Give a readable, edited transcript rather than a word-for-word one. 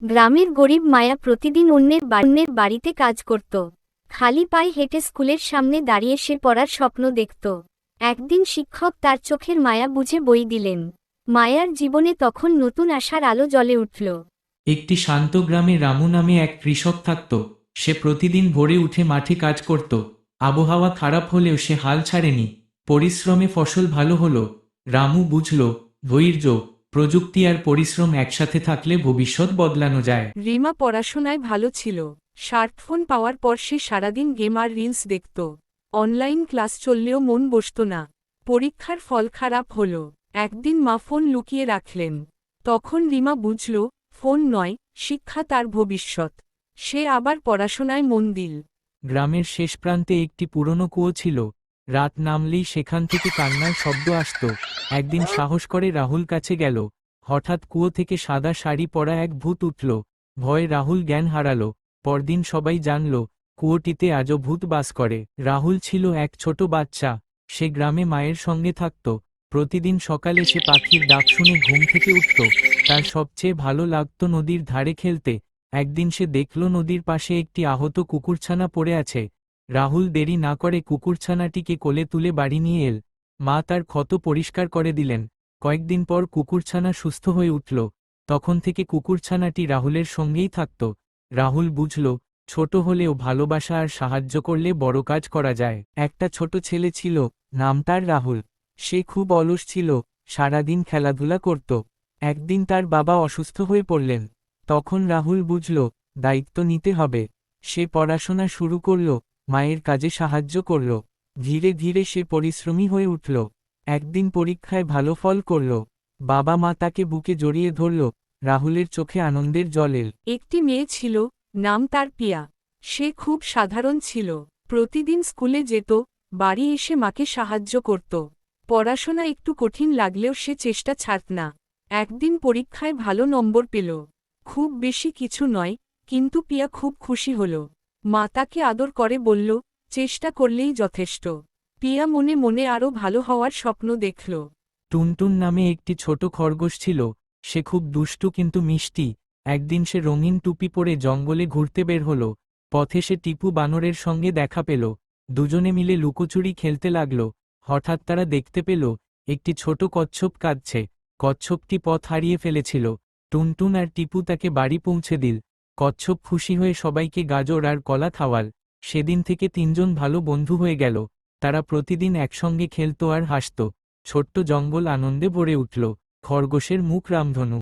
গ্রামের গরিব মায়া প্রতিদিন অন্যের বাড়িতে কাজ করত। খালি পায়ে হেঁটে স্কুলের সামনে দাঁড়িয়ে সে পড়ার স্বপ্ন দেখত। একদিন শিক্ষক তার চোখের মায়া বুঝে বই দিলেন। মায়ার জীবনে তখন নতুন আশার আলো জ্বলে উঠল। একটি শান্ত গ্রামে রামু নামে এক কৃষক থাকত। সে প্রতিদিন ভোরে উঠে মাঠে কাজ করত। আবহাওয়া খারাপ হলেও সে হাল ছাড়েনি। পরিশ্রমে ফসল ভালো হলো। রামু বুঝল, ধৈর্য, প্রযুক্তি আর পরিশ্রম একসাথে থাকলে ভবিষ্যৎ বদলানো যায়। রিমা পড়াশোনায় ভালো ছিল। স্মার্টফোন পাওয়ার পর সে সারাদিন গেম আর রিলস দেখত। অনলাইন ক্লাস চললেও মন বসত না। পরীক্ষার ফল খারাপ হল। একদিন মা ফোন লুকিয়ে রাখলেন। তখন রিমা বুঝল, ফোন নয়, শিক্ষা তার ভবিষ্যৎ। সে আবার পড়াশোনায় মন দিল। গ্রামের শেষ প্রান্তে একটি পুরনো কুয়ো ছিল। রাত নামলেই সেখান থেকে কান্নার শব্দ আসত। একদিন সাহস করে রাহুল কাছে গেল। হঠাৎ কুয়ো থেকে সাদা শাড়ি পরা এক ভূত উঠল। ভয়ে রাহুল জ্ঞান হারালো। পরদিন সবাই জানল, কুয়োটিতে আজও ভূত বাস করে। রাহুল ছিল এক ছোট বাচ্চা। সে গ্রামে মায়ের সঙ্গে থাকত। প্রতিদিন সকালে সে পাখির ডাক শুনে ঘুম থেকে উঠত। তার সবচেয়ে ভালো লাগত নদীর ধারে খেলতে। একদিন সে দেখল নদীর পাশে একটি আহত কুকুরছানা পড়ে আছে। রাহুল দেরি না করে কুকুরছানাটিকে কোলে তুলে বাড়ি নিয়ে এল। মা তার ক্ষত পরিষ্কার করে দিলেন। কয়েকদিন পর কুকুরছানা সুস্থ হয়ে উঠল। তখন থেকে কুকুরছানাটি রাহুলের সঙ্গেই থাকত। রাহুল বুঝল, ছোট হলেও ভালোবাসা আর সাহায্য করলে বড় কাজ করা যায়। একটা ছোট ছেলে ছিল, নাম তার রাহুল। সে খুব অলস ছিল, সারাদিন খেলাধুলা করত। একদিন তার বাবা অসুস্থ হয়ে পড়লেন। তখন রাহুল বুঝল, দায়িত্ব নিতে হবে। সে পড়াশোনা শুরু করল, মায়ের কাজে সাহায্য করল। ধীরে ধীরে সে পরিশ্রমী হয়ে উঠল। একদিন পরীক্ষায় ভালো ফল করল। বাবা মা তাকে বুকে জড়িয়ে ধরল। রাহুলের চোখে আনন্দের জল এল। একটি মেয়ে ছিল, নাম তার পিয়া। সে খুব সাধারণ ছিল। প্রতিদিন স্কুলে যেত, বাড়ি এসে মাকে সাহায্য করত। পড়াশোনা একটু কঠিন লাগলেও সে চেষ্টা ছাড়ত না। একদিন পরীক্ষায় ভালো নম্বর পেল। খুব বেশি কিছু নয়, কিন্তু পিয়া খুব খুশি হল। মা তাকে আদর করে বলল, চেষ্টা করলেই যথেষ্ট। পিয়া মনে মনে আরও ভালো হওয়ার স্বপ্ন দেখল। টুনটুন নামে একটি ছোট খরগোশ ছিল। সে খুব দুষ্টু কিন্তু মিষ্টি। একদিন সে রঙিন টুপি পরে জঙ্গলে ঘুরতে বের হল। পথে সে টিপু বানরের সঙ্গে দেখা পেল। দুজনে মিলে লুকোচুরি খেলতে লাগল। হঠাৎ তারা দেখতে পেল, একটি ছোট কচ্ছপ কাঁদছে। কচ্ছপটি পথ হারিয়ে ফেলেছিল। টুনটুন আর টিপু তাকে বাড়ি পৌঁছে দিল। কচ্ছপ খুশি হয়ে সবাইকে গাজর আর কলা খাওয়াল। সেদিন থেকে তিনজন ভালো বন্ধু হয়ে গেল। তারা প্রতিদিন একসঙ্গে খেলত আর হাসত। ছোট্ট জঙ্গল আনন্দে ভরে উঠল। খরগোশের মুখ রামধনু।